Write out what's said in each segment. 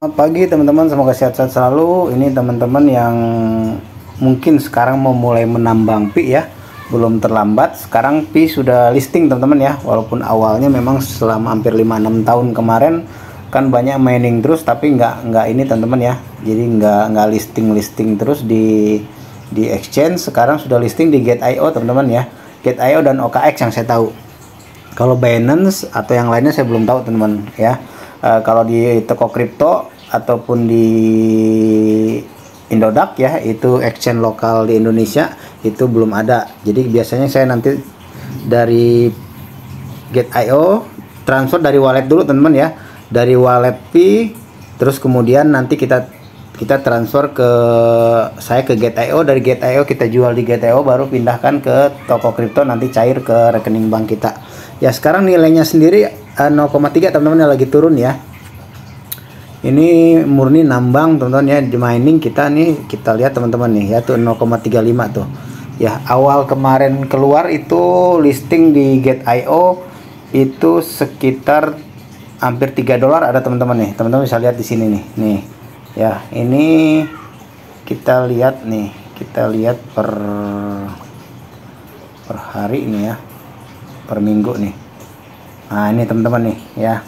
Selamat pagi teman-teman, semoga sehat-sehat selalu. Ini teman-teman yang mungkin sekarang mau mulai menambang pi ya, belum terlambat. Sekarang pi sudah listing teman-teman ya, walaupun awalnya memang selama hampir 5-6 tahun kemarin kan banyak mining terus, tapi nggak ini teman-teman ya. Jadi nggak listing terus di exchange. Sekarang sudah listing di Gate.io teman-teman ya, Gate.io dan OKX yang saya tahu. Kalau Binance atau yang lainnya saya belum tahu teman-teman ya. Kalau di toko kripto ataupun di Indodax ya, itu exchange lokal di Indonesia itu belum ada. Jadi biasanya saya nanti dari Gate.io transfer dari wallet dulu teman-teman ya, dari wallet pi, terus kemudian nanti kita transfer ke Gate.io, dari Gate.io kita jual di Gate.io, baru pindahkan ke toko kripto, nanti cair ke rekening bank kita. Ya sekarang nilainya sendiri 0,3 teman-teman, yang lagi turun ya. Ini murni nambang teman-teman ya, di mining kita nih, kita lihat teman-teman nih ya, tuh 0,35 tuh ya. Awal kemarin keluar itu listing di Gate.io itu sekitar hampir $3 ada teman-teman nih. Teman-teman bisa lihat di sini nih ya. Ini kita lihat nih, per hari ini ya, per minggu nih. Nah ini teman-teman nih ya.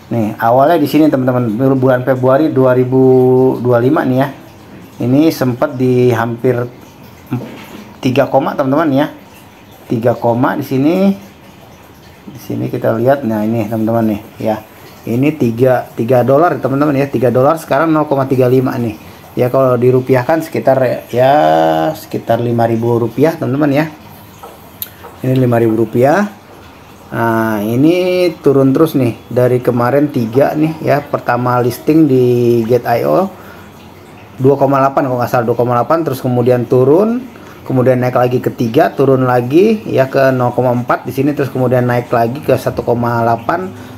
Nih awalnya di sini teman-teman, bulan Februari 2025 nih ya. Ini sempat di hampir 3 koma teman-teman ya. 3 koma di sini. Di sini kita lihat, nah ini teman-teman nih ya. Ini $3 teman-teman ya. $3 sekarang 0,35 nih. Ya kalau dirupiahkan sekitar sekitar 5.000 rupiah teman-teman ya. Ini 5.000 rupiah. Nah ini turun terus nih dari kemarin 3 nih ya, pertama listing di Gate.io 2,8 kalau nggak salah, 2,8, terus kemudian turun, kemudian naik lagi ke 3, turun lagi ya ke 0,4 di sini, terus kemudian naik lagi ke 1,8,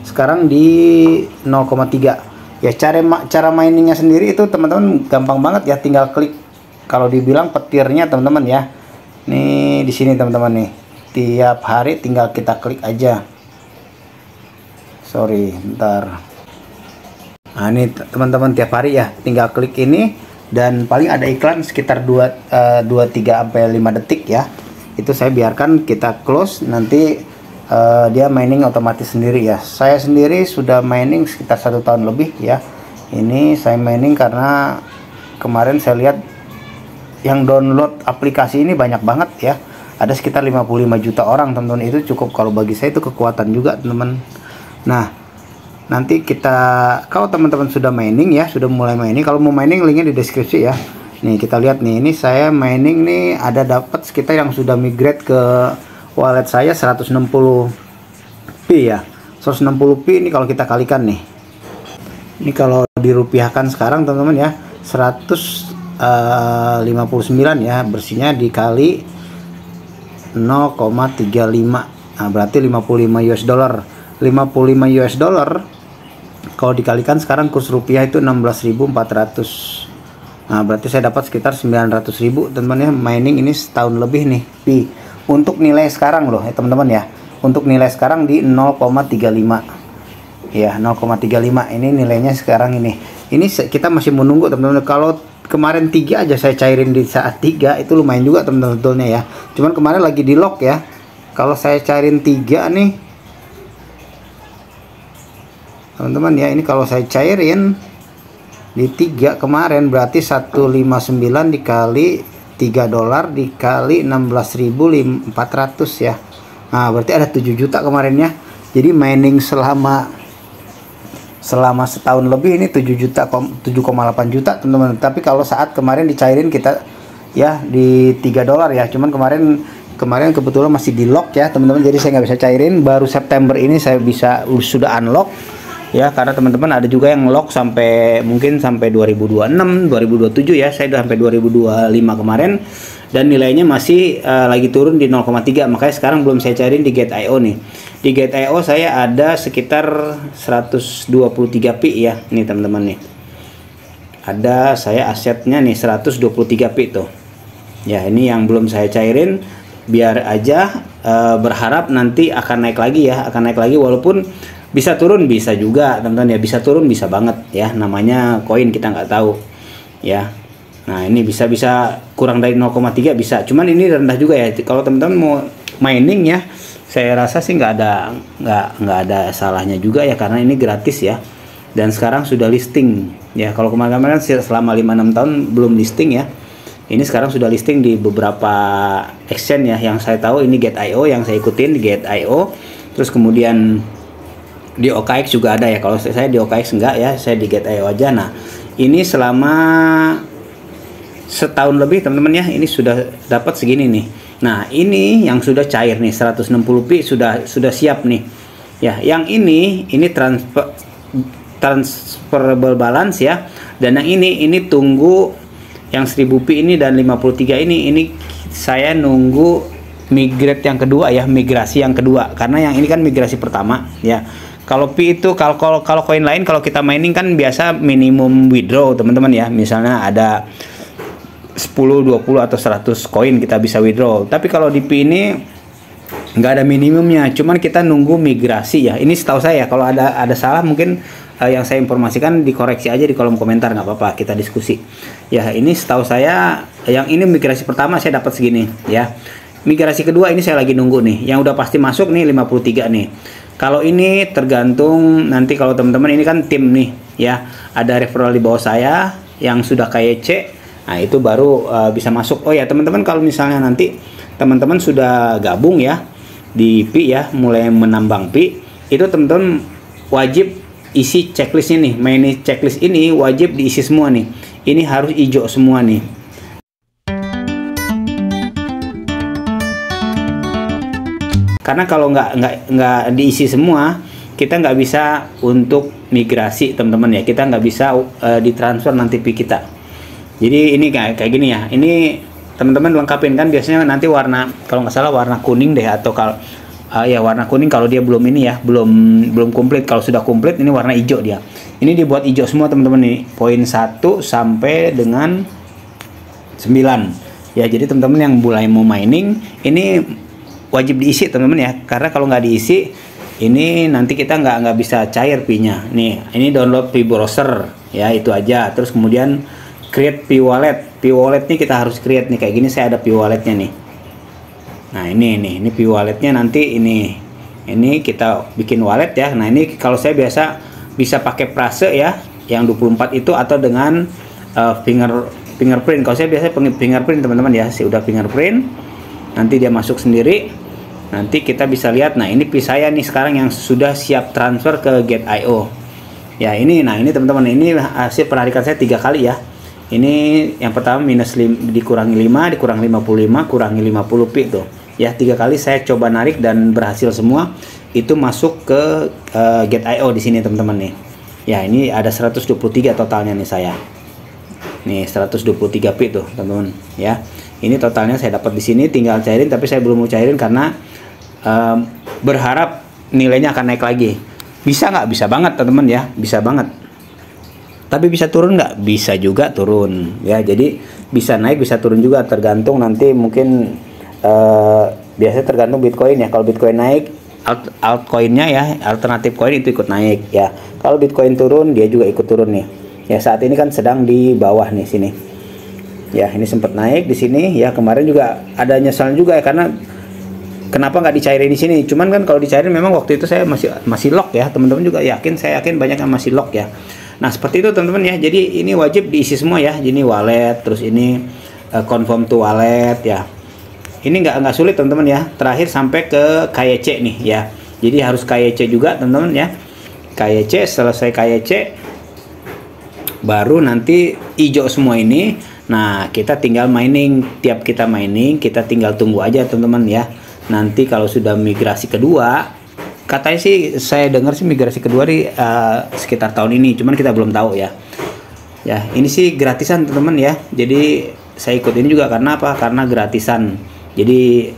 sekarang di 0,3 ya. Cara miningnya sendiri itu teman-teman gampang banget ya, tinggal klik, kalau dibilang petirnya teman-teman ya. Nih di sini teman-teman nih, tiap hari tinggal kita klik aja. Sorry bentar. Nah ini teman-teman, tiap hari ya tinggal klik ini, dan paling ada iklan sekitar 2-3 sampai 5 detik ya. Itu saya biarkan, kita close, nanti dia mining otomatis sendiri ya. Saya sendiri sudah mining sekitar 1 tahun lebih ya. Ini saya mining karena kemarin saya lihat yang download aplikasi ini banyak banget ya. Ada sekitar 55 juta orang teman-teman. Itu cukup, kalau bagi saya itu kekuatan juga teman-teman. Nah nanti kalau teman-teman sudah mining ya, sudah mulai mining, kalau mau mining linknya di deskripsi ya. Nih kita lihat nih, ini saya mining nih, ada dapat sekitar yang sudah migrate ke wallet saya 160 pi ya. 160 pi ini kalau kita kalikan nih, ini kalau dirupiahkan sekarang teman-teman ya, 159 ya, bersihnya dikali 0,35. Nah berarti 55 US dollar. 55 US dollar kalau dikalikan sekarang kurs rupiah itu 16.400. Nah berarti saya dapat sekitar 900.000 teman-teman ya, mining ini setahun lebih nih pi. Untuk nilai sekarang loh ya teman-teman ya, untuk nilai sekarang di 0,35 ya, 0,35 ini nilainya sekarang ini kita masih menunggu teman-teman. Kalau kemarin 3 aja saya cairin di saat 3 itu lumayan juga teman-teman sebetulnya ya. Cuman kemarin lagi di lock ya. Kalau saya cairin 3 nih teman-teman ya, ini kalau saya cairin di 3 kemarin berarti 159 dikali $3 dikali 16.400 ya. Nah berarti ada 7 juta kemarin ya. Jadi mining selama setahun lebih ini 7,8 juta teman-teman. Tapi kalau saat kemarin dicairin kita ya di $3 ya. Cuman kemarin kebetulan masih di lock ya teman-teman, jadi saya nggak bisa cairin. Baru September ini saya sudah unlock ya, karena teman-teman ada juga yang lock mungkin sampai 2026 2027 ya. Saya udah sampai 2025 kemarin, dan nilainya masih lagi turun di 0,3, makanya sekarang belum saya cairin di Gate.io nih. Di Gate.io saya ada sekitar 123 pi ya. Nih teman-teman nih, ada saya asetnya nih 123 pi tuh ya. Ini yang belum saya cairin, biar aja berharap nanti akan naik lagi ya, walaupun Bisa turun bisa juga teman-teman ya, bisa turun bisa banget ya, namanya koin kita nggak tahu ya. Nah ini bisa kurang dari 0,3 bisa, cuman ini rendah juga ya. Kalau teman-teman mau mining ya, saya rasa sih nggak ada salahnya juga ya, karena ini gratis ya, dan sekarang sudah listing ya. Kalau kemarin-kemarin selama 5-6 tahun belum listing ya, ini sekarang sudah listing di beberapa exchange ya. Yang saya tahu ini Gate.io, yang saya ikutin di Gate.io, terus kemudian di OKX juga ada ya. Kalau saya di OKX enggak ya, saya di Gate.io aja. Nah ini selama setahun lebih teman-teman ya, ini sudah dapat segini nih. Nah ini yang sudah cair nih, 160p sudah siap nih ya. Yang ini transferable balance ya, dan yang ini tunggu yang 1000p ini dan 53 ini saya nunggu migrate yang kedua ya, migrasi yang kedua, karena yang ini kan migrasi pertama ya. Kalau P itu kalau koin lain, kalau kita mining kan biasa minimum withdraw teman-teman ya, misalnya ada 10, 20 atau 100 koin kita bisa withdraw. Tapi kalau di P ini nggak ada minimumnya, cuman kita nunggu migrasi ya. Ini setahu saya, kalau ada salah mungkin yang saya informasikan dikoreksi aja di kolom komentar, nggak apa-apa, kita diskusi ya. Ini setahu saya yang ini migrasi pertama saya dapat segini ya. Migrasi kedua ini saya lagi nunggu nih, yang udah pasti masuk nih 53 nih. Kalau ini tergantung nanti, kalau teman-teman ini kan tim nih ya, ada referral di bawah saya yang sudah KYC, nah itu baru bisa masuk. Oh ya teman-teman, kalau misalnya nanti teman-teman sudah gabung ya di Pi ya, mulai menambang Pi, itu teman-teman wajib isi checklistnya nih. Main checklist ini wajib diisi semua nih, ini harus hijau semua nih. Karena kalau nggak diisi semua, kita nggak bisa untuk migrasi teman-teman ya, kita nggak bisa ditransfer nanti Pi kita. Jadi ini kayak gini ya, ini teman-teman lengkapin kan biasanya nanti warna, kalau nggak salah warna kuning deh, atau kalau ya warna kuning kalau dia belum ini ya, belum komplit. Kalau sudah komplit ini warna hijau dia. Ini dibuat hijau semua teman-teman nih, poin 1 sampai dengan 9 ya. Jadi teman-teman yang mulai mau mining ini wajib diisi teman-teman ya, karena kalau nggak diisi ini nanti kita nggak bisa cair Pi-nya nih. Ini download Pi browser ya, itu aja. Terus kemudian create Pi wallet. Pi wallet nih kita harus create nih, kayak gini saya ada Pi walletnya nih. Nah ini Pi walletnya nanti ini kita bikin wallet ya. Nah ini kalau saya biasa bisa pakai Prase ya, yang 24 itu, atau dengan fingerprint. Kalau saya biasa fingerprint teman-teman ya, saya udah fingerprint, nanti dia masuk sendiri. Nanti kita bisa lihat. Nah ini Pi saya nih sekarang yang sudah siap transfer ke Gate.io ya. Ini nah ini teman-teman, ini hasil penarikan saya 3 kali ya. Ini yang pertama dikurangi 5, dikurangi 55, kurangi 50 Pi tuh ya. 3 kali saya coba narik dan berhasil semua. Itu masuk ke Gate.io di sini teman-teman nih ya. Ini ada 123 totalnya nih saya nih, 123 Pi tuh teman-teman ya. Ini totalnya saya dapat di sini, tinggal cairin, tapi saya belum mau cairin karena berharap nilainya akan naik lagi. Bisa nggak? Bisa banget teman-teman ya, bisa banget. Tapi bisa turun nggak? Bisa juga turun ya. Jadi bisa naik bisa turun juga, tergantung nanti mungkin biasanya tergantung Bitcoin ya. Kalau Bitcoin naik, altcoinnya ya, alternatif koin itu ikut naik ya. Kalau Bitcoin turun, dia juga ikut turun nih ya. Saat ini kan sedang di bawah nih sini ya. Ini sempat naik di sini ya. Kemarin juga ada nyesalan juga ya, karena kenapa nggak dicairin di sini. Cuman kan kalau dicairin memang waktu itu saya masih lock ya. Teman-teman juga saya yakin banyak yang masih lock ya. Nah seperti itu teman-teman ya. Jadi ini wajib diisi semua ya. Ini wallet, terus ini confirm to wallet ya. Ini nggak sulit teman-teman ya. Terakhir sampai ke KYC nih ya. Jadi harus KYC juga teman-teman ya. KYC, selesai KYC baru nanti hijau semua ini. Nah kita tinggal mining. Tiap kita mining kita tinggal tunggu aja teman-teman ya. Nanti kalau sudah migrasi kedua, katanya sih saya dengar sih migrasi kedua di sekitar tahun ini, cuman kita belum tahu ya. Ya ini sih gratisan teman-teman ya. Jadi saya ikut ini juga karena apa? Karena gratisan. Jadi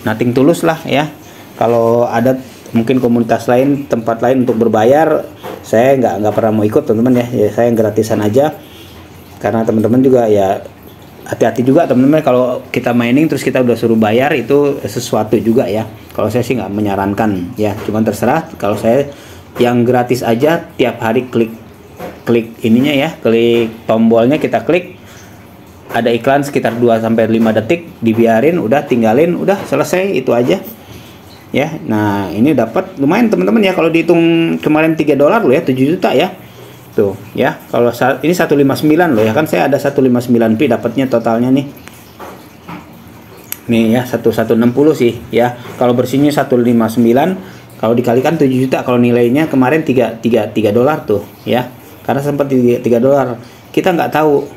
nothing tulus lah ya. Kalau ada mungkin komunitas lain, tempat lain untuk berbayar, saya nggak pernah mau ikut teman-teman ya. Saya yang gratisan aja. Karena teman-teman juga ya hati-hati juga teman-teman, kalau kita mining terus kita udah suruh bayar, itu sesuatu juga ya. Kalau saya sih nggak menyarankan ya, cuman terserah. Kalau saya Yang gratis aja tiap hari klik ininya ya, klik tombolnya, kita klik, ada iklan sekitar 2-5 detik, dibiarin, udah tinggalin, udah selesai, itu aja ya. Nah ini dapat lumayan teman-teman ya, kalau dihitung kemarin $3 loh ya, 7 juta ya tuh ya. Kalau ini 159 loh ya, kan saya ada 159p dapatnya totalnya nih ya, 1160 sih ya. Kalau bersihnya 159, kalau dikalikan 7 juta, kalau nilainya kemarin $3 tuh ya, karena sempat $3. Kita nggak tahu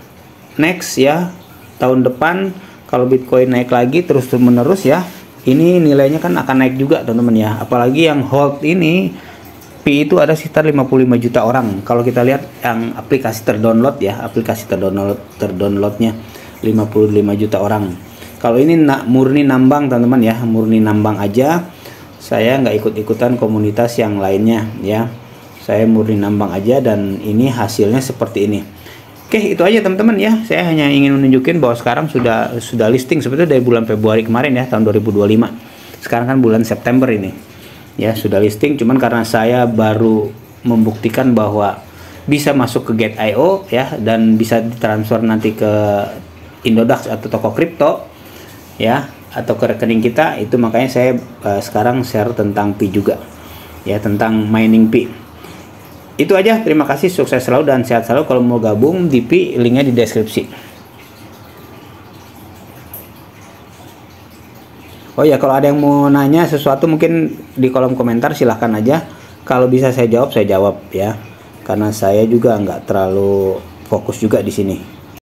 next ya, tahun depan kalau Bitcoin naik lagi terus menerus ya, ini nilainya kan akan naik juga teman-teman ya. Apalagi yang hold ini P itu ada sekitar 55 juta orang. Kalau kita lihat yang aplikasi terdownload ya, aplikasi terdownloadnya 55 juta orang. Kalau ini murni nambang teman-teman ya, murni nambang aja. Saya nggak ikut-ikutan komunitas yang lainnya ya, saya murni nambang aja, dan ini hasilnya seperti ini. Oke, itu aja teman-teman ya. Saya hanya ingin menunjukin bahwa sekarang sudah listing sebetulnya dari bulan Februari kemarin ya, tahun 2025. Sekarang kan bulan September ini ya, sudah listing. Cuman karena saya baru membuktikan bahwa bisa masuk ke Gate.io ya, dan bisa ditransfer nanti ke Indodax atau toko kripto ya, atau ke rekening kita, itu makanya saya sekarang share tentang Pi juga ya, tentang mining Pi. Itu aja, terima kasih, sukses selalu dan sehat selalu. Kalau mau gabung di Pi, linknya di deskripsi. Oh ya, kalau ada yang mau nanya sesuatu mungkin di kolom komentar silahkan aja. Kalau bisa saya jawab ya, karena saya juga nggak terlalu fokus juga di sini.